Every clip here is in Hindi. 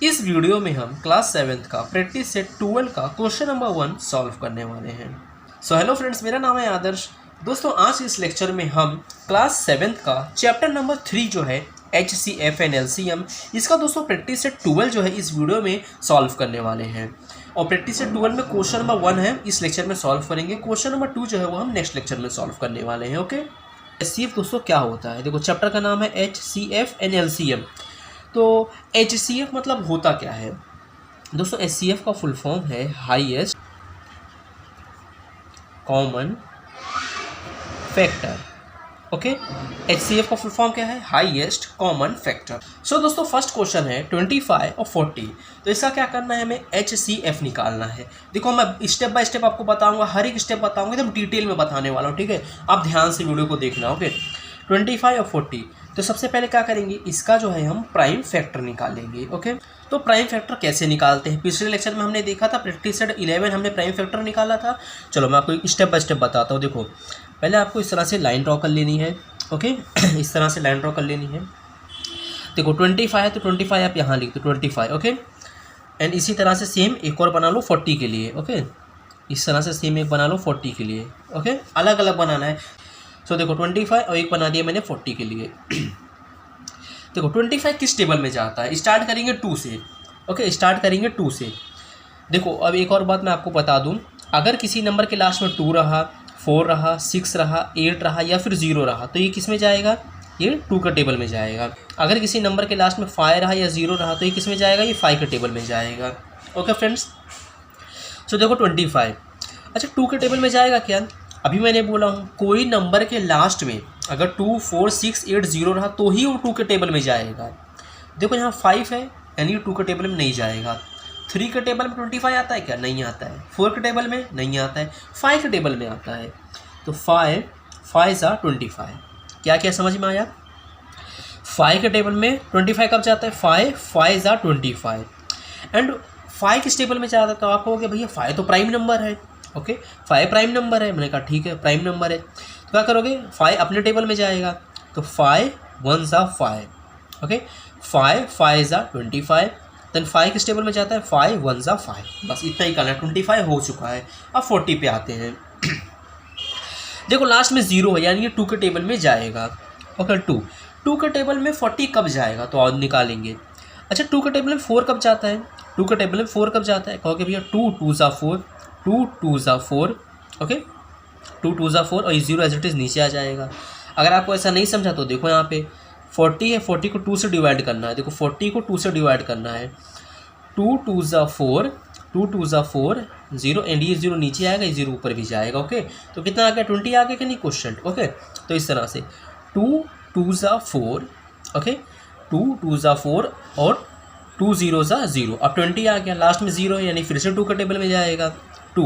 इस वीडियो में हम क्लास 7th का प्रैक्टिस सेट 12 का क्वेश्चन नंबर 1 सॉल्व करने वाले हैं। सो हेलो फ्रेंड्स, मेरा नाम है आदर्श। दोस्तों, आज इस लेक्चर में हम क्लास 7th का चैप्टर नंबर 3 जो है HCF एंड LCM, इसका दोस्तों प्रैक्टिस सेट 12 जो है इस वीडियो में सॉल्व करने वाले हैं। और प्रैक्टिस सेट 12 में क्वेश्चन नंबर 1 है, इस लेक्चर में सॉल्व करेंगे। क्वेश्चन नंबर 2 जो है वो हम नेक्स्ट लेक्चर में सॉल्व करने वाले हैं। ओके, HCF दोस्तों क्या होता है? देखो, चैप्टर का नाम है HCF एंड LCM। तो HCF मतलब होता क्या है दोस्तों? HCF का फुल फॉर्म है highest common factor. Okay, HCF का फुल फॉर्म क्या है? Highest common factor. सो दोस्तों, फर्स्ट क्वेश्चन है 25 और 40। तो इसका क्या करना है? हमें HCF निकालना है। देखो, मैं स्टेप बाय स्टेप आपको बताऊंगा, हर एक स्टेप बताऊंगा, एकदम डिटेल में बताने वाला हूँ। ठीक है, आप ध्यान से वीडियो को देखना। ओके, 25 और 40। तो सबसे पहले क्या करेंगे, इसका जो है हम प्राइम फैक्टर निकालेंगे। ओके, तो प्राइम फैक्टर कैसे निकालते हैं? पिछले लेक्चर में हमने देखा था, प्रैक्टिस सेट 11 हमने प्राइम फैक्टर निकाला था। चलो मैं आपको स्टेप बाय स्टेप बताता हूँ। देखो, पहले आपको इस तरह से लाइन ड्रॉ कर लेनी है। ओके इस तरह से लाइन ड्रॉ कर लेनी है। देखो 25 है तो 25 आप यहाँ लिख दो 25। ओके, एंड इसी तरह से सेम एक और बना लो 40 के लिए। ओके, इस तरह से सेम एक बना लो 40 के लिए। ओके, अलग अलग बनाना है। सो देखो 25 और एक बना दिया मैंने 40 के लिए। देखो 25 किस टेबल में जाता है? स्टार्ट करेंगे 2 से। ओके, स्टार्ट करेंगे 2 से। देखो, अब एक और बात मैं आपको बता दूं, अगर किसी नंबर के लास्ट में 2 रहा, 4 रहा, 6 रहा, 8 रहा या फिर 0 रहा, तो ये किस में जाएगा? ये 2 का टेबल में जाएगा। अगर किसी नंबर के लास्ट में 5 रहा या 0 रहा, तो ये किस में जाएगा? ये 5 के टेबल में जाएगा। ओके फ्रेंड्स, सो देखो 25। अच्छा, 2 के टेबल में जाएगा क्या? अभी मैंने बोला हूँ, कोई नंबर के लास्ट में अगर 2, 4, 6, 8, 0 रहा तो ही वो 2 के टेबल में जाएगा। देखो यहाँ 5 है, यानी 2 के टेबल में नहीं जाएगा। 3 के टेबल में 25 आता है क्या? नहीं आता है। 4 के टेबल में नहीं आता है। 5 के टेबल में आता है। तो 5 5 25। क्या क्या समझ में आया? 5 के टेबल में 25 कब जाता है? 5 5 25। एंड 5 किस टेबल में जाता है? तो आप कहोगे भैया 5 तो प्राइम नंबर है। ओके, 5 प्राइम नंबर है। मैंने कहा ठीक है, प्राइम नंबर है। तो क्या करोगे? 5 अपने टेबल में जाएगा, तो 5 1 5। ओके, 5 5 25। देन 5 किस टेबल में जाता है? 5 1 5। बस इतना ही करना है। 25 हो चुका है। अब 40 पे आते हैं। देखो लास्ट में 0 है, यानी ये 2 के टेबल में जाएगा। ओके, 2 के टेबल में 40 कब जाएगा? तो और निकालेंगे। अच्छा, 2 के टेबल में 4 कब जाता है? 2 के टेबल में 4 कब जाता है? कहोगे भैया 2 2 4, 2 2 4। ओके, 2 2 4 और 0 एज इट इज़ नीचे आ जाएगा। अगर आपको ऐसा नहीं समझा तो देखो यहाँ पे 40 है, 40 को 2 से डिवाइड करना है। देखो 40 को 2 से डिवाइड करना है। 2 2 4, 2 2 4, 0 एंड ये 0 नीचे आएगा, ये 0 ऊपर भी जाएगा। ओके, तो कितना आ गया? 20 आ गया कि नहीं क्वेश्चन? ओके, तो इस तरह से 2 2 4। ओके, 2 2 4 और 2 0 0। अब 20 आ गया, लास्ट में 0 है, यानी फिर से 2 का टेबल में जाएगा। 2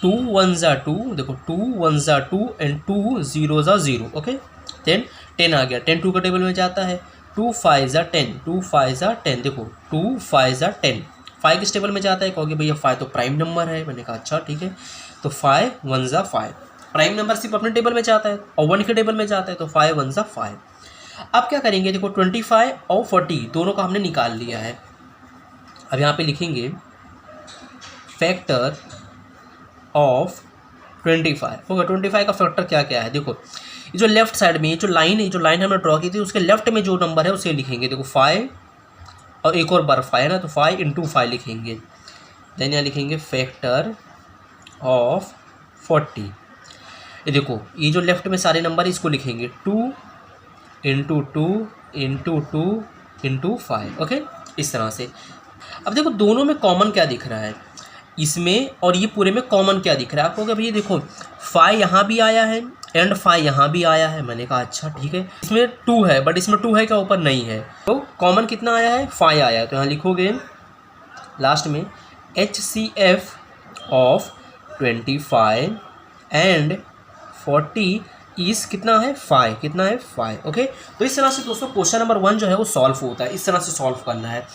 2 1 2। देखो 2 1 2 एंड 2 0 0। ओके, देन 10 आ गया, 10 2 का टेबल में जाता है। 2 5 10, 2 5 10। देखो 2 5 10। 5 किस टेबल में जाता है? कहोगे भैया 5 तो प्राइम नंबर है। मैंने कहा अच्छा ठीक है, तो 5 1 5। प्राइम नंबर सिर्फ अपने टेबल में जाता है और 1 के टेबल में जाता है, तो 5 1 5। अब क्या करेंगे? देखो 25 और 40 दोनों का हमने निकाल लिया है। अब यहाँ पे लिखेंगे फैक्टर ऑफ 25। होगा 25 का फैक्टर क्या क्या है? देखो, ये जो लेफ्ट साइड में ये जो लाइन है, जो लाइन हमने ड्रॉ की थी, उसके लेफ्ट में जो नंबर है उसे लिखेंगे। देखो 5 और एक और बार 5 है ना, तो 5 × 5 लिखेंगे। देन यहाँ लिखेंगे फैक्टर ऑफ 40। ये देखो, ये जो लेफ्ट में सारे नंबर है इसको लिखेंगे 2 × 2 × 2 × 5। ओके, इस तरह से। अब देखो दोनों में कॉमन क्या दिख रहा है? इसमें और ये पूरे में कॉमन क्या दिख रहा है? आपको क्या भैया देखो 5 यहाँ भी आया है एंड 5 यहाँ भी आया है। मैंने कहा अच्छा ठीक है, इसमें 2 है बट इसमें 2 है क्या? ऊपर नहीं है। तो कॉमन कितना आया है? 5 आया है। तो यहाँ लिखोगे लास्ट में HCF ऑफ 25 एंड 40 इस कितना है? 5। कितना है? 5। ओके, तो इस तरह से दोस्तों क्वेश्चन नंबर 1 जो है वो सॉल्व होता है। इस तरह से सॉल्व करना है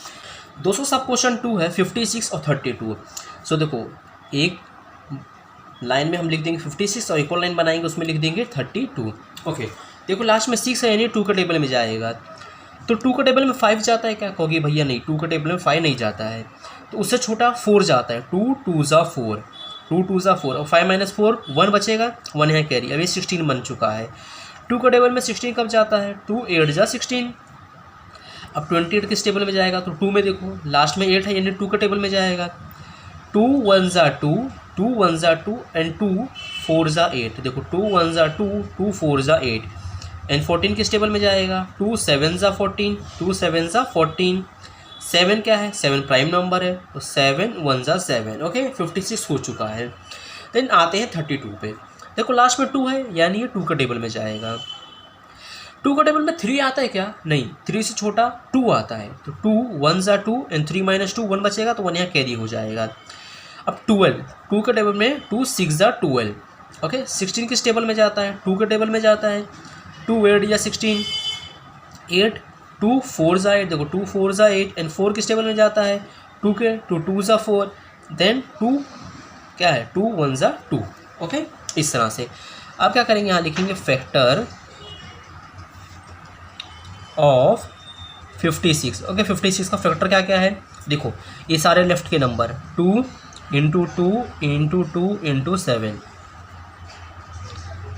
दोस्तों। सब क्वेश्चन 2 है 56 और 32। सो देखो, एक लाइन में हम लिख देंगे 56 और एक और लाइन बनाएंगे उसमें लिख देंगे 32। ओके, देखो लास्ट में 6 है, यानी 2 के टेबल में जाएगा। तो 2 के टेबल में 5 जाता है क्या? कहोगे भैया नहीं, 2 के टेबल में 5 नहीं जाता है, तो उससे छोटा 4 जाता है। 2 2 ज़ा 4, 2 2 ज़ा 4 और 5 - 4 1 बचेगा, 1 यहाँ कैरी। अब ये 16 बन चुका है। 2 के टेबल में 16 कब जाता है? 2 8 ज़ा 16। अब 28 किस टेबल में जाएगा? तो 2 में देखो लास्ट में 8 है, यानी 2 के टेबल में जाएगा। 2 1 ज़ा 2, 2 1 ज़ा 2 एंड 2 4 ज़ा 8। देखो 2 1 ज़ा 2, 2 4 ज़ा 8 एंड 14 किस टेबल में जाएगा? 2 7 ज़ा 14, 2 7 ज़ा 14। 7 क्या है? 7 प्राइम नंबर है, तो 7 1 ज़ा 7। ओके, 56 हो चुका है। देन आते हैं 32 पे। देखो लास्ट में 2 है, यानी ये 2 के टेबल में जाएगा। 2 के टेबल में 3 आता है क्या? नहीं, 3 से छोटा 2 आता है, तो 2 1 ज़ा 2 एंड 3 - 2 1 बचेगा, तो 1 यहाँ कैरी हो जाएगा। अब 12, 2 के टेबल में 2 6 ज़ा 12। ओके, 16 किस टेबल में जाता है? 2 के टेबल में जाता है। 2 8 या 16, 8 2 4 ज़ा 8। देखो 2 4 ज़ा 8 एंड 4 किस टेबल में जाता है? 2 के, 2 2 ज़ा 4 देन 2 क्या है? 2 1 ज़ा 2। ओके, इस तरह से आप क्या करेंगे? यहाँ लिखेंगे फैक्टर ऑफ 56। ओके, 56 का फैक्टर क्या क्या है? देखो ये सारे लेफ्ट के number 2 into 2 into 2 into 7,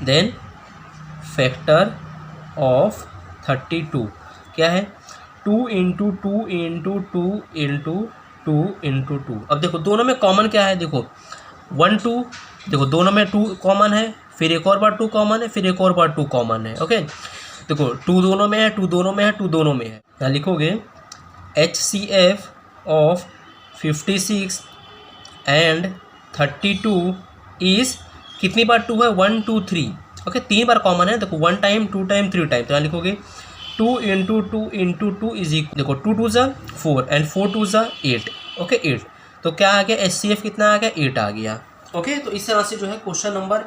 then factor of 32 क्या है? 2 इंटू 2 इंटू 2 इंटू 2 इंटू 2। अब देखो दोनों में कॉमन क्या है? देखो 1 2, देखो दोनों में 2 कॉमन है, फिर एक और बार 2 कॉमन है, फिर एक और बार 2 कॉमन है। ओके, देखो 2 दोनों में है, 2 दोनों में है, 2 दोनों में है। यहाँ लिखोगे HCF ऑफ 56 एंड 32 इज़ कितनी बार 2 है? 1 2 3। ओके, 3 बार कॉमन है। देखो 1 टाइम 2 टाइम 3 टाइम, तो यहाँ लिखोगे 2 इंटू 2 इंटू 2 इज इक्वल, देखो 2 2 ज़ा 4 एंड 4 2 ज़ा 8। ओके 8, तो क्या आ गया? HCF कितना आ गया? 8 आ गया। ओके, तो इस तरह से जो है क्वेश्चन नंबर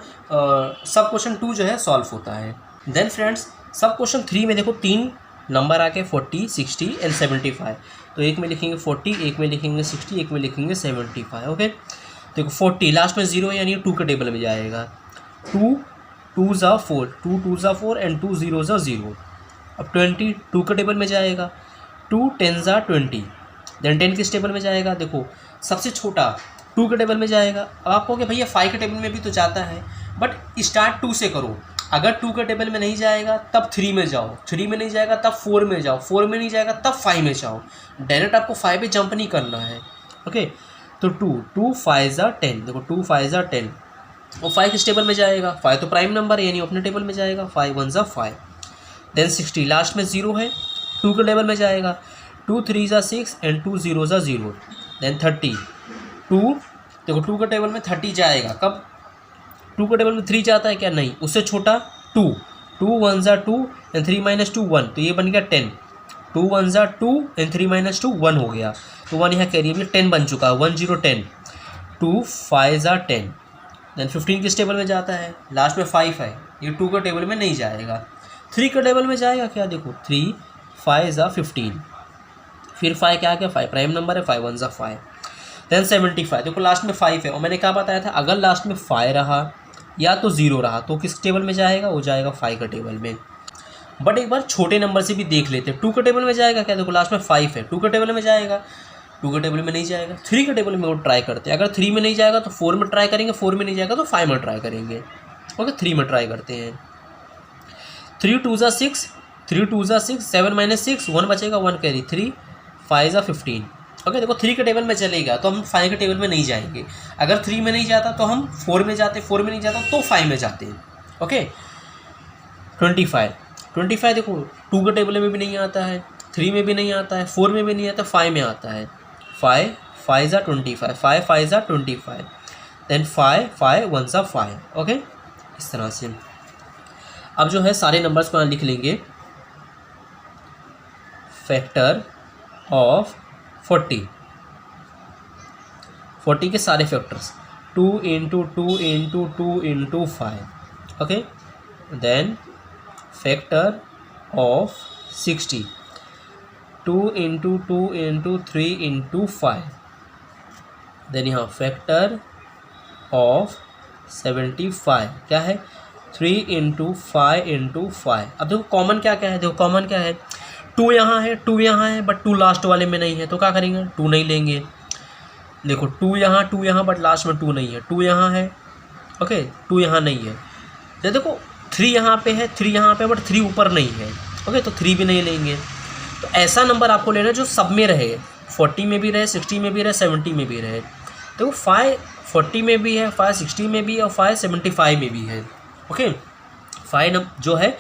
सब क्वेश्चन 2 जो है सॉल्व होता है। देन फ्रेंड्स सब क्वेश्चन 3 में देखो 3 नंबर आ गए 40 60 एंड 75। तो एक में लिखेंगे 40, एक में लिखेंगे 60, एक में लिखेंगे 75। ओके, देखो 40 लास्ट में 0 है, यानी 2 के टेबल में जाएगा। 2 2 ज़ा 4, 2 2 ज़ा 4 एंड 2 0 ज़ा 0। अब 20 2 के टेबल में जाएगा। 2 10 ज़ा 20, देन 10 किस टेबल में जाएगा? देखो सबसे छोटा 2 के टेबल में जाएगा। अब आप कहोगे भैया 5 के टेबल में भी तो जाता है, बट स्टार्ट 2 से करो। अगर 2 के टेबल में नहीं जाएगा तब 3 में जाओ, 3 में नहीं जाएगा तब 4 में जाओ, 4 में नहीं जाएगा तब 5 में जाओ। डायरेक्ट आपको 5 पे जंप नहीं करना है। ओके, तो 2 5 ज़ा 10, देखो 2 5 ज़ा 10 और 5 किस टेबल में जाएगा? 5 तो प्राइम नंबर है, यानी अपने टेबल में जाएगा। 5 1 ज़ा 5, देन 60 लास्ट में 0 है, 2 के टेबल में जाएगा। 2 3 ज़ा 6 एंड 2 0 ज़ा 0, देन 30 2, देखो 2 के टेबल में 30 जाएगा। कब? 2 के टेबल में 3 जाता है क्या? नहीं, उससे छोटा 2, 2 1 ज़ा 2 एंड 3 - 2 1, तो ये बन गया 10। 2 1 ज़ा 2 एंड 3 - 2 1 हो गया, तो 1 यहाँ कैरी भी 10 बन चुका है। 1 0 10, 2 5 ज़ा 10, देन 15 किस टेबल में जाता है? लास्ट में 5 है, ये 2 के टेबल में नहीं जाएगा। 3 के टेबल में जाएगा क्या? देखो 3 5 ज़ा 15, फिर 5 क्या आ गया? 5 प्राइम नंबर है, 5 1 ज़ा 5, देन 75। देखो लास्ट में 5 है, और मैंने क्या बताया था? अगर लास्ट में 5 रहा या तो 0 रहा तो किस टेबल में जाएगा? वो जाएगा 5 के टेबल में। बट एक बार छोटे नंबर से भी देख लेते हैं। 2 के टेबल में जाएगा क्या? देखो लास्ट में 5 है, 2 के टेबल में जाएगा, 2 के टेबल में नहीं जाएगा। 3 के टेबल में वो ट्राई करते हैं। अगर 3 में नहीं जाएगा तो 4 में ट्राई करेंगे, 4 में नहीं जाएगा तो 5 में ट्राई करेंगे। ओके, 3 में ट्राई करते हैं। 3 2 ज़ा 6, 3 2 ज़ा 6, 7 - 6 1 बचेगा, 1 कैरी, 3 5 ज़ा 15। ओके, देखो 3 के टेबल में चलेगा तो हम 5 के टेबल में नहीं जाएंगे। अगर 3 में नहीं जाता तो हम 4 में जाते, 4 में नहीं जाता तो 5 में जाते हैं। ओके, 25 देखो 2 के टेबल में भी नहीं आता है, 3 में भी नहीं आता है, 4 में भी नहीं आता, 5 में आता है। 5 5 ज़ा 25, 5 5 ज़ा 25, देन 5 5 1 ज़ा 5। ओके, इस तरह से अब जो है सारे नंबर्स को यहाँ लिख लेंगे। फैक्टर ऑफ 40 के सारे factors 2 into 2 into 2 into 5। Okay, then factor of 60 2 into 2 into 3 into 5, then यहाँ फैक्टर ऑफ 75 क्या है? 3 इंटू 5 इंटू 5। अब देखो कॉमन क्या क्या है? देखो कॉमन क्या है? 2 यहाँ है, 2 यहाँ है, बट 2 लास्ट वाले में नहीं है, तो क्या करेंगे, 2 नहीं लेंगे। देखो 2 यहाँ बट लास्ट में 2 नहीं है, 2 यहाँ है, ओके, 2 यहाँ नहीं है। तो देखो 3 यहाँ पे है, 3 यहाँ पे बट 3 ऊपर नहीं है, ओके, तो 3 भी नहीं लेंगे। तो ऐसा नंबर आपको लेना है जो सब में रहे, 40 में भी रहे, 60 में भी रहे, 70 में भी रहे। तो 5 40 में भी है, 5 60 में भी है और 5 75 में भी है, ओके। 5 जो है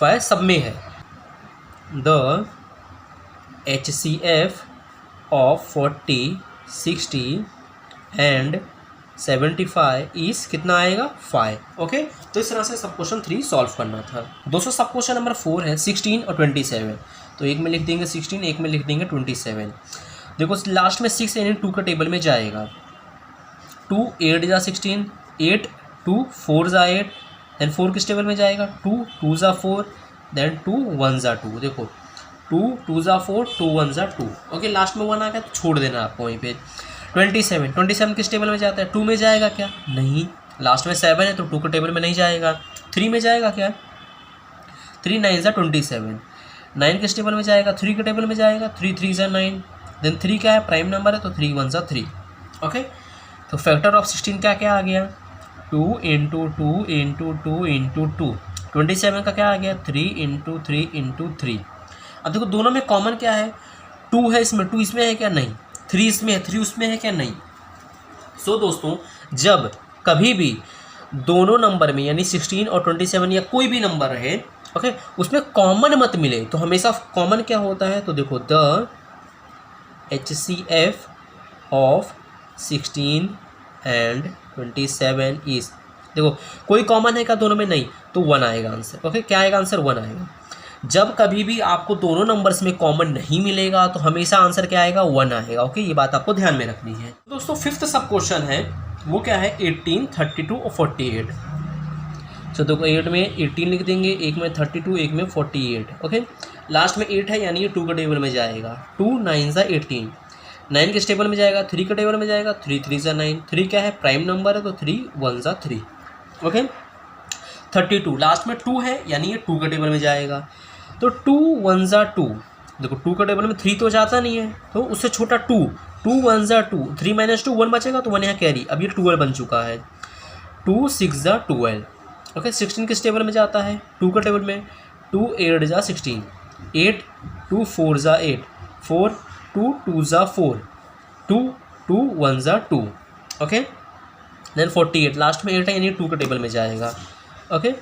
5 सब में है। द HCF ऑफ 40 60 एंड 75 इस कितना आएगा 5, ओके। तो इस तरह से सब क्वेश्चन 3 सॉल्व करना था दोस्तों। सब क्वेश्चन नंबर 4 है 16 और 27, तो एक में लिख देंगे 16, एक में लिख देंगे 27। देखो लास्ट में 6 यानी 2 का टेबल में जाएगा, 2 8 जा 16, 8 2 4 जा 8, देन 4 किस टेबल में जाएगा, 2 2 जा 4, देन 2 1 जा 2। देखो 2 2 जा 4, 2 1 जा 2, ओके। लास्ट में 1 आ गया तो छोड़ देना आपको वहीं पे। 27 किस टेबल में जाता है, 2 में जाएगा क्या, नहीं। लास्ट में 7 है तो 2 के टेबल में नहीं जाएगा। 3 में जाएगा क्या, 3 9 जा 27। 9 किस टेबल में जाएगा, 3 के टेबल में जाएगा, 3 3 जा 9, देन 3 क्या है, प्राइम नंबर है तो 3 1 जा 3, ओके। तो फैक्टर ऑफ 16 क्या क्या आ गया, 2 इंटू 2 इंटू 2 इंटू 2। 27 का क्या आ गया, 3 इंटू 3 इंटू 3। अब देखो दोनों में कॉमन क्या है, 2 है इसमें, 2 इसमें है क्या, नहीं। 3 इसमें है, 3 उसमें है क्या, नहीं। सो दोस्तों जब कभी भी दोनों नंबर में यानी 16 और 27 या कोई भी नंबर रहे, ओके, उसमें कॉमन मत मिले तो हमेशा कॉमन क्या होता है, तो देखो the HCF of 16 and 27 is, देखो कोई कॉमन है क्या दोनों में, नहीं, तो 1 आएगा आंसर, ओके। क्या आएगा आंसर, 1 आएगा। जब कभी भी आपको दोनों नंबर्स में कॉमन नहीं मिलेगा तो हमेशा आंसर क्या आएगा, 1 आएगा, ओके। ये बात आपको ध्यान में रखनी है दोस्तों। 5th सब क्वेश्चन है वो क्या है, 18 32 और 48। तो देखो 8 में 18 लिख देंगे, एक में 32, एक में 48, ओके। लास्ट में 8 है यानी ये 2 के टेबल में जाएगा, 2 9 जा 18। 9 किस टेबल में जाएगा, 3 के टेबल में जाएगा, 3 3 जा 9। 3 क्या है, प्राइम नंबर है तो 3 1 जा 3, ओके। 32 लास्ट में 2 है यानी ये 2 के टेबल में जाएगा, तो 2 1 जा 2। देखो 2 के टेबल में 3 तो जाता नहीं है, तो उससे छोटा 2, 2 1 जा 2, 3 - 2 1 बचेगा तो 1 यहाँ कैरी, अब ये 12 बन चुका है। 2 6 जा 12, ओके। 16 किस टेबल में जाता है, 2 के टेबल में, 2 8 जा 16, 8 2 4 जा 8, 4 2 2 जा 4, 2 2 1 जा 2, ओके। देन 48 लास्ट में 8 है यानी 2 के टेबल में जाएगा, ओके।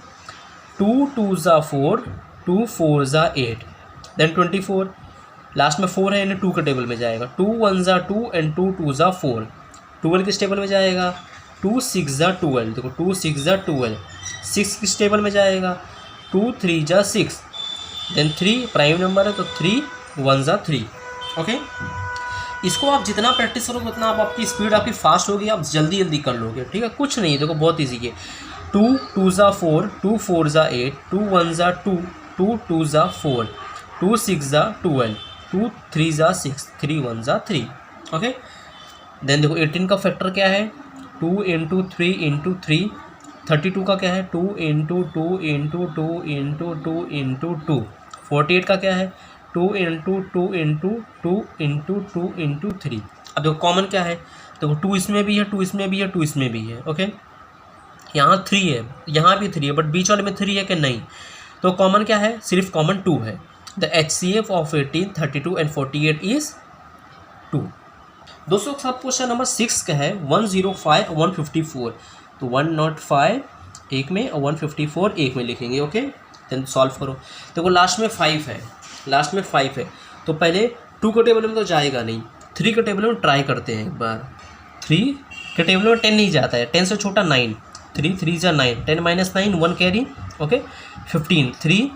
2 2 जा 4, 2 4 जा 8, देन 24 लास्ट में 4 है यानी 2 के टेबल में जाएगा, 2 1 जा 2 एंड 2 2 जा 4। 12 किस टेबल में जाएगा, 2 6 जा 12, देखो 2 6 जा 12। 6 किस टेबल में जाएगा, 2 3 जा 6, देन 3 प्राइम नंबर है तो 3 1 जा 3, ओके। इसको आप जितना प्रैक्टिस करोगे उतना आपकी स्पीड आपकी फास्ट होगी, आप जल्दी जल्दी कर लोगे, ठीक है। कुछ नहीं, देखो बहुत ईजी है। 2 2 जा 4, 2 4 जा 8, 2 1 जा 2, 2 2 जा 4, 2 6 जा 12, 2 3 जा 6, 3 1 जा 3, ओके। देन देखो 18 का फैक्टर क्या है, 2 इंटू 3 इंटू 3। 32 का क्या है, 2 इंटू 2 इंटू 2 इंटू 2 इंटू 2। 48 का क्या है, 2 इंटू 2 इंटू 2 इंटू 2 इंटू 3। अब देखो कॉमन क्या है, देखो 2 इसमें भी है, 2 इसमें भी है, 2 इसमें भी है, ओके। यहाँ 3 है, यहाँ भी 3 है, बट बीच वाले में 3 है कि नहीं, तो कॉमन क्या है, सिर्फ कॉमन 2 है। The HCF of 18 32 and 48 is 2। दोस्तों सब क्वेश्चन नंबर 6 का है 105 और 154, तो 105 एक में और 154 एक में लिखेंगे, ओके। देन सॉल्व करो। देखो लास्ट में 5 है, लास्ट में 5 है, तो पहले 2 के टेबल में तो जाएगा नहीं, 3 के टेबल में ट्राई करते हैं एक बार। 3 के टेबल में 10 नहीं जाता है, 10 से छोटा 9, 3 3 जा 9, 10 - 9 1 कैरी, ओके। 15 3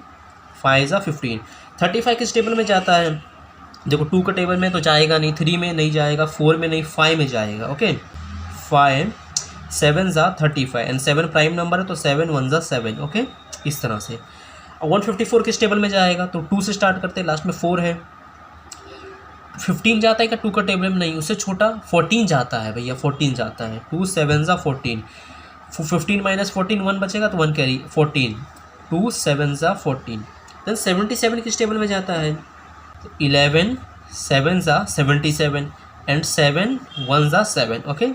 5 जा 15। 35 किस टेबल में जाता है, देखो 2 के टेबल में तो जाएगा नहीं, 3 में नहीं जाएगा, 4 में नहीं, 5 में जाएगा, ओके। 5 7 जा 35 एंड 7 प्राइम नंबर है तो 7 1 जा 7, ओके। इस तरह से 154 किस टेबल में जाएगा, तो 2 से स्टार्ट करते हैं, लास्ट में 4 है। 15 जाता है क्या 2 के टेबल में, नहीं, उससे छोटा 14 जाता है भैया, 14 जाता है, 2 7 जा 14, 15 - 14 1 बचेगा तो 1 कैरी, 14, 2 7 जा 14। देन 77 किस टेबल में जाता है, 11 7 ज़ा 77 एंड 7 1 ज़ा 7। ओके,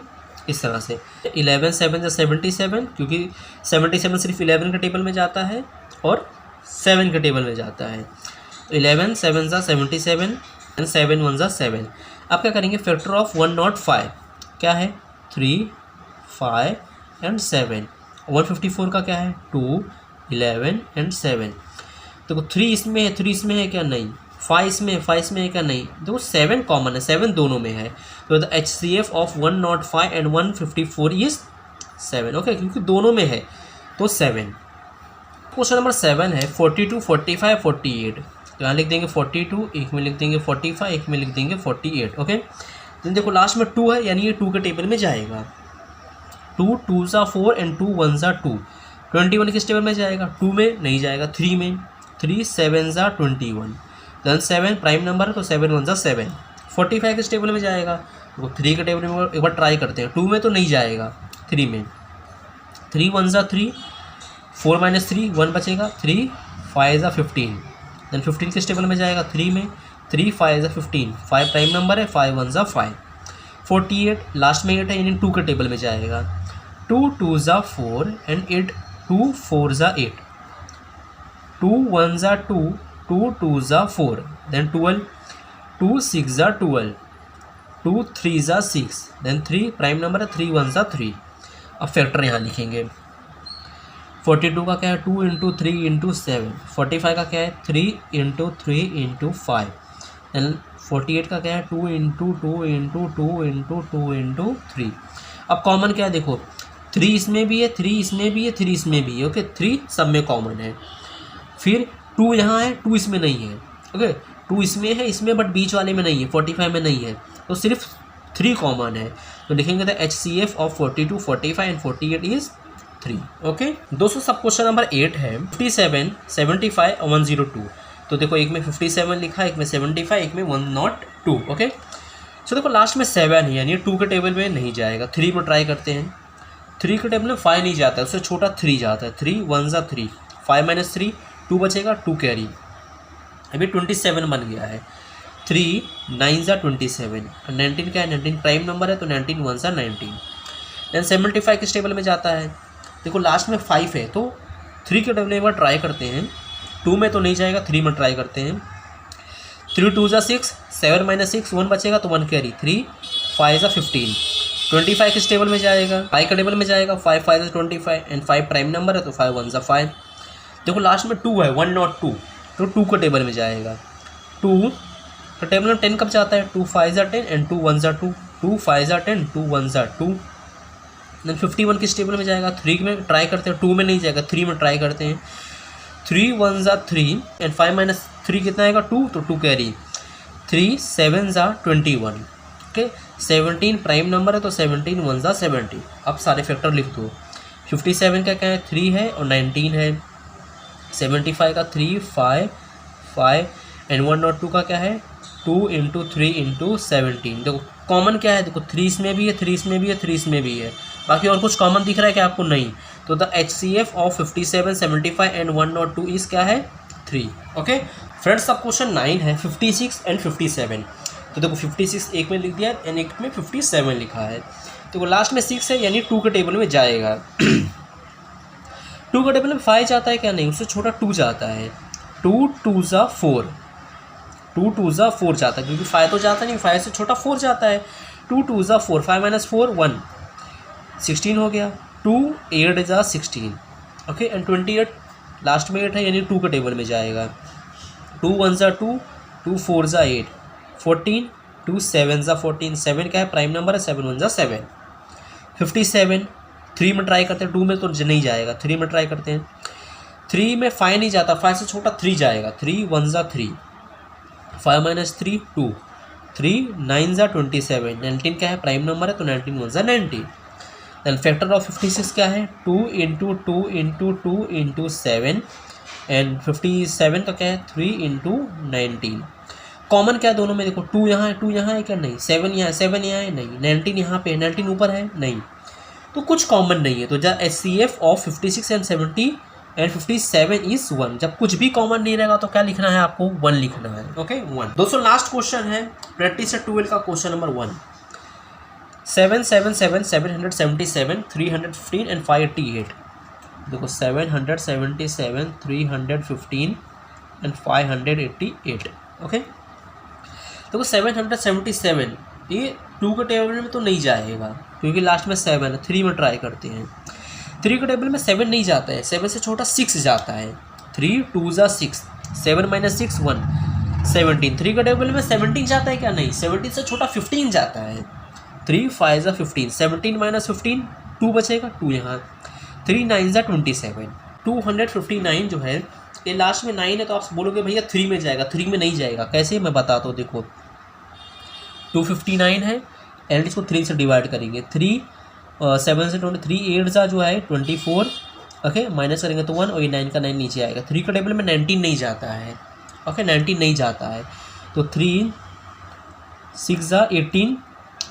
इस तरह से 11 7 ज़ा 77, क्योंकि 77 सिर्फ 11 के टेबल में जाता है और 7 के टेबल में जाता है। 11 7 ज़ा 77 एंड 7 1 ज़ा 7। आप क्या करेंगे, फैक्टर ऑफ 105 क्या है, 3 5 एंड 7। 154 का क्या है, 2 11 एंड 7। देखो 3 इसमें है, 3 इसमें है क्या, नहीं। 5 इसमें है, 5 इसमें है क्या, नहीं। देखो 7 कॉमन है, 7 दोनों में है। तो the HCF of 105 and 154 is 7। Okay, क्योंकि दोनों में है तो 7। क्वेश्चन नंबर 7 है 42 45 48। तो यहाँ लिख देंगे 42, एक में लिख देंगे 45, एक में लिख देंगे 48। ओके, तो देखो लास्ट में 2 है, यानी ये 2 के टेबल में जाएगा। 2 2 ज़ा 4 एंड 2 1 ज़ा 2। 21 किस टेबल में जाएगा, 2 में नहीं जाएगा, 3 में। 3 7 ज़ा 21। देन 7 प्राइम नंबर है तो 7 1 ज़ा 7। 45 किस टेबल में जाएगा, वो 3 के टेबल में एक बार ट्राई करते हैं। 2 में तो नहीं जाएगा, 3 में। 3 1 ज़ा 3, 4 माइनस 3 1 बचेगा, 3 5 ज़ा 15। देन 15 किस टेबल में जाएगा, 3 में। 3 5 ज़ा 15, 5 प्राइम नंबर है, 5 1 ज़ा 5। 48 लास्ट में 8 है, यानी 2 के टेबल में जाएगा। 2 2 ज़ा 4 एंड 8 2 4 ज़ा 8। 2 1 ज़ा 2, 2 2 ज़ा 4। देन 12, 2 6 ज़ा 12, 2 3 ज़ा 6। देन 3 प्राइम नंबर है, 3 1 ज़ा 3। अब फैक्टर यहाँ लिखेंगे। 42 का क्या है, 2 इंटू 3 इंटू 7। 45 का क्या है, 3 इंटू 3 इंटू 5। देन 48 का क्या है, 2 इंटू 2 इंटू 2 इंटू 2 इंटू 3। अब कॉमन क्या है, देखो 3 इसमें भी है, 3 इसमें भी है, 3 इसमें भी है। ओके, 3 सब में कॉमन है। फिर 2 यहाँ है, 2 इसमें नहीं है। ओके, 2 इसमें है, इसमें बट बीच वाले में नहीं है, 45 में नहीं है, तो सिर्फ 3 कॉमन है। तो लिखेंगे the HCF of 42 45 and 48 is 3। Okay दोस्तों, सब क्वेश्चन नंबर 8 है 57 75 और 102। तो देखो एक में 57 लिखा है, एक में 75, एक में 102। ओके, सो देखो लास्ट में 7 है, यानी 2 के टेबल में नहीं जाएगा। 3 में ट्राई करते हैं। 3 के टेबल में 5 नहीं जाता है, उससे छोटा 3 जाता है। 3 1 ज़ा 3, 5 माइनस 3 2 बचेगा, 2 कैरी। अभी 27 बन गया है। 3 9 ज़ा 27। 19 क्या है, 19 प्राइम नंबर है तो 19 1 ज़ा 19। देन 75 किस टेबल में जाता है, देखो लास्ट में 5 है तो 3 के टेबल में एक बार ट्राई करते हैं। 2 में तो नहीं जाएगा, 3 में ट्राई करते हैं। 3 2 ज़ा 6, 7 माइनस 6 1 बचेगा तो 1 कैरी। 3 5 ज़ा 15। 25 किस टेबल में जाएगा, 5 के टेबल में जाएगा। 5 5 ज़ा 25 एंड 5 प्राइम नंबर है तो 5 1 ज़ा 5। देखो लास्ट में 2 है, 102, तो 2 के टेबल में जाएगा। 2 के टेबल में 10 कब जाता है, 2 5 ज़ा 10 एंड 2 1 ज़ा 2। 2 5 ज़ा 10, 2 1 ज़ा 2। देन 51 किस टेबल में जाएगा, 3 में ट्राई करते हैं। 2 में नहीं जाएगा, 3 में ट्राई करते हैं। 3 1 ज़ा 3 एंड 5 माइनस 3 कितना आएगा, 2, तो 2 कैरी। 3 7 ज़ा 21। ओके, 17 प्राइम नंबर है तो 17 1 ज़ा 70। अब सारे फैक्टर लिख दो। 57 का क्या है, 3 है और 19 है। 75 का 3 5 5 एंड 102 का क्या है, 2 इंटू 3 इंटू 17। देखो कॉमन क्या है, देखो 3 इसमें भी है, 3 इसमें भी है, 3 इसमें भी है। बाकी और कुछ कॉमन दिख रहा है क्या आपको, नहीं। तो the HCF of 57 75 and 102 is क्या है, 3। ओके फ्रेंड्स, अब क्वेश्चन 9 है 56 एंड 57। तो देखो 56 एक में लिख दिया एंड एक में 57 लिखा है। तो लास्ट में 6 है, यानी 2 के टेबल में जाएगा। 2 के टेबल में 5 जाता है क्या, नहीं, उससे छोटा 2 जाता है। 2 2 ज़ा 4, 2 2 ज़ा 4 जाता है, क्योंकि 5 तो जाता नहीं, 5 से छोटा 4 जाता है। 2 2 ज़ा 4, 5 माइनस 4 1, 16 हो गया। 2 8 ज़ा 16। ओके, एंड 28 लास्ट में 8 है, यानी 2 के टेबल में जाएगा। 2 1 ज़ा 2, 2 4 ज़ा 8। 14 2 7 ज़ा 14। 7 क्या है, प्राइम नंबर है, 7 1 ज़ा 7। 57 3 में ट्राई करते हैं। 2 में तो नहीं जाएगा, 3 में ट्राई करते हैं। 3 में 5 नहीं जाता, 5 से छोटा 3 जाएगा। 3 1 ज़ा 3, 5 माइनस 3 2। 3 9 ज़ा 27। 19 क्या है, प्राइम नंबर है तो 19 1 ज़ा 90। देन फैक्टर ऑफ 56 क्या है, 2 इंटू 2 इंटू 2 इंटू 7 एंड 57 का क्या है, 3 इंटू 19। कॉमन क्या है दोनों में, देखो 2 यहाँ है, 2 यहाँ है क्या, नहीं। 7 यहाँ है, 7 यहाँ है, नहीं। 19 यहाँ पे है, 19 ऊपर है, नहीं। तो कुछ कॉमन नहीं है। तो जब HCF of 56 and 70 and 57 is 1। जब कुछ भी कॉमन नहीं रहेगा तो क्या लिखना है आपको, 1 लिखना है। ओके 1। दोस्तों लास्ट क्वेश्चन है प्रैक्टिस सेट 12 का क्वेश्चन नंबर 1। 777 777 315 एंड 588। देखो 777 315 एंड 588। ओके देखो 777 ये 2 के टेबल में तो नहीं जाएगा क्योंकि लास्ट में 7 है, 3 में ट्राई करते हैं। 3 के टेबल में 7 नहीं जाता है, 7 से छोटा 6 जाता है। 3 2 ज़ा 6, 7 - 6 1 17। 3 के टेबल में 17 जाता है क्या, नहीं। 17 से छोटा 15 जाता है। 3 5 ज़ा 15, 17 - 15 2 बचेगा, 2 यहाँ। 3 9 ज़ा 27। 259 जो है ये लास्ट में 9 है तो आप बोलोगे भैया 3 में जाएगा, 3 में नहीं जाएगा। कैसे मैं बताता हूँ, देखो 259 है एंड इसको 3 से डिवाइड करेंगे। 3 7 से 23 8 ज़ा जो है 24। ओके माइनस करेंगे तो 1 और ये 9 का 9 नीचे आएगा। 3 के टेबल में 19 नहीं जाता है। ओके 19 नहीं जाता है तो 3 6 ज़ा 18।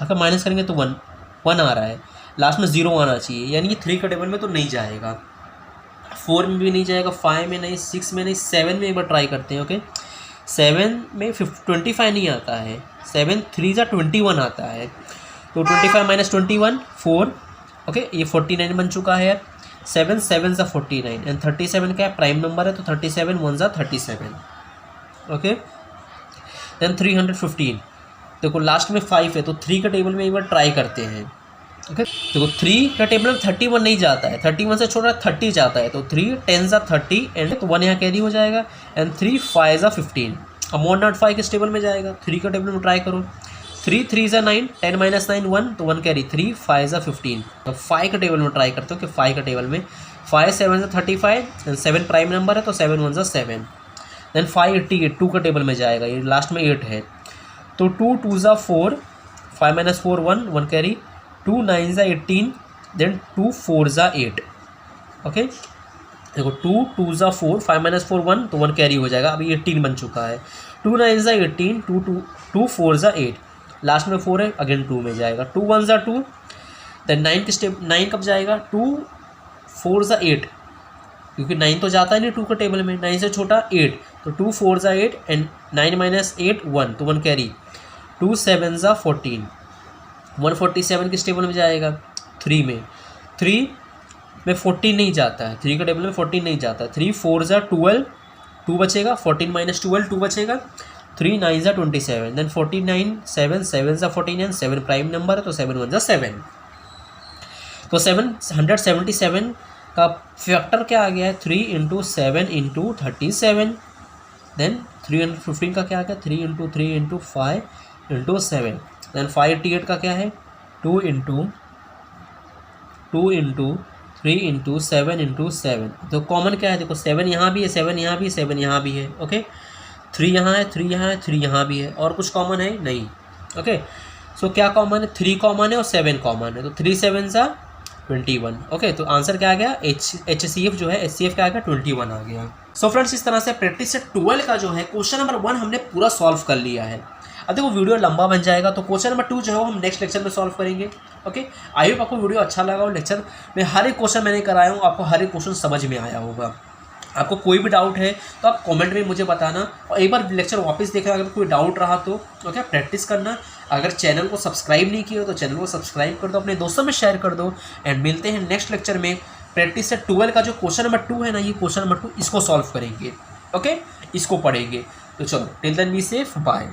ओके माइनस करेंगे तो 1 आ रहा है, लास्ट में 0 आना चाहिए, यानी कि 3 के टेबल में तो नहीं जाएगा। 4 में भी नहीं जाएगा, 5 में नहीं, 6 में नहीं, 7 में एक बार ट्राई करते हैं। ओके 7 में 25 नहीं आता है। 7 3 ज़ा 21 आता है तो 25 - 21 4। ओके ये 49 बन चुका है। 7 7 ज़ा 49 एंड 37 क्या है, प्राइम नंबर है तो 37 1 ज़ा 37। Okay then 315। देखो लास्ट में 5 है तो 3 के टेबल में एक बार ट्राई करते हैं। ओके देखो 3 का टेबल में 31 नहीं जाता है, 31 से छोटा 30 जाता है तो 3 10 ज़ा 30 एंड तो 1 यहाँ कैरी हो जाएगा एंड 3 5 ज़ा 15। अब 105 किस टेबल में जाएगा, 3 का टेबल में ट्राई करो। 3 3 ज़ा 9 10 - 9 1 तो 1 कैरी, 3 5 ज़ा 15। तो 5 का टेबल में ट्राई करते हो कि 5 का टेबल में 5 7 ज़ा 35 एंड 7 प्राइम नंबर है तो 7 1 ज़ा 7। देन 588 2 का टेबल में जाएगा, ये लास्ट में 8 है तो 2 2 ज़ा 4 5 - 4 1 कैरी। 2 9 ज़ा 18 देन 2 4 ज़ा 8। ओके देखो 2 2 ज़ा 4 5 - 4 1 तो 1 कैरी हो जाएगा, अभी 18 बन चुका है। 2 9 ज़ा 18 2 4 ज़ा 8, लास्ट में 4 है अगेन 2 में जाएगा। 2 1 ज़ा 2 देन 9 किस टेबल, 9 कब जाएगा, 2 4 ज़ा 8 क्योंकि 9 तो जाता है नहीं 2 के टेबल में, 9 से छोटा 8 तो 2 4 ज़ा 8 एंड 9 - 8 1 तो 1 कैरी। 2 7 ज़ा 14 147 किस टेबल में जाएगा, 3 में। 3 में 14 नहीं जाता है, 3 के टेबल में 14 नहीं जाता है। 3 4 ज़ा 12 2 बचेगा, 14 - 12 2 बचेगा। 3 9 ज़ा 27 देन 49 7 7 ज़ा 49 7 प्राइम नंबर है तो 7 1 ज़ा 7। तो 777 का फैक्टर क्या आ गया है, 3 × 7 × 37। देन 315 का क्या आ गया, 3 × 3 × 5 × 7। देन 588 का क्या है, 2 × 3 × 7 × 7। तो कॉमन क्या है, देखो 7 यहाँ भी है, 7 यहाँ भी है, 7 यहाँ भी है। ओके 3 यहाँ है, 3 यहाँ है, 3 यहाँ भी है, और कुछ कॉमन है नहीं। ओके सो क्या कॉमन है, 3 कॉमन है और 7 कॉमन है तो 3 7 ज़ा 21। ओके तो आंसर क्या आ गया, HCF जो है, HCF क्या आ गया, 21 आ गया। सो फ्रेंड्स इस तरह से प्रैक्टिस सेट 12 का जो है क्वेश्चन नंबर 1 हमने पूरा सॉल्व कर लिया है। अब देखो वीडियो लंबा बन जाएगा तो क्वेश्चन नंबर 2 जो है वो हम नेक्स्ट लेक्चर में सॉल्व करेंगे। ओके आई होप आपको वीडियो अच्छा लगा और लेक्चर में हर एक क्वेश्चन मैंने कराया हूँ, आपको हर एक क्वेश्चन समझ में आया होगा। आपको कोई भी डाउट है तो आप कमेंट में मुझे बताना और एक बार लेक्चर वापस देखना, अगर कोई डाउट रहा तो ओके प्रैक्टिस करना। अगर चैनल को सब्सक्राइब नहीं किया तो चैनल को सब्सक्राइब कर दो, अपने दोस्तों में शेयर कर दो एंड मिलते हैं नेक्स्ट लेक्चर में। प्रैक्टिस सेट 12 का जो क्वेश्चन नंबर 2 है ना, ये क्वेश्चन नंबर 2 इसको सॉल्व करेंगे। ओके इसको पढ़ेंगे। तो चलो till then be safe, bye.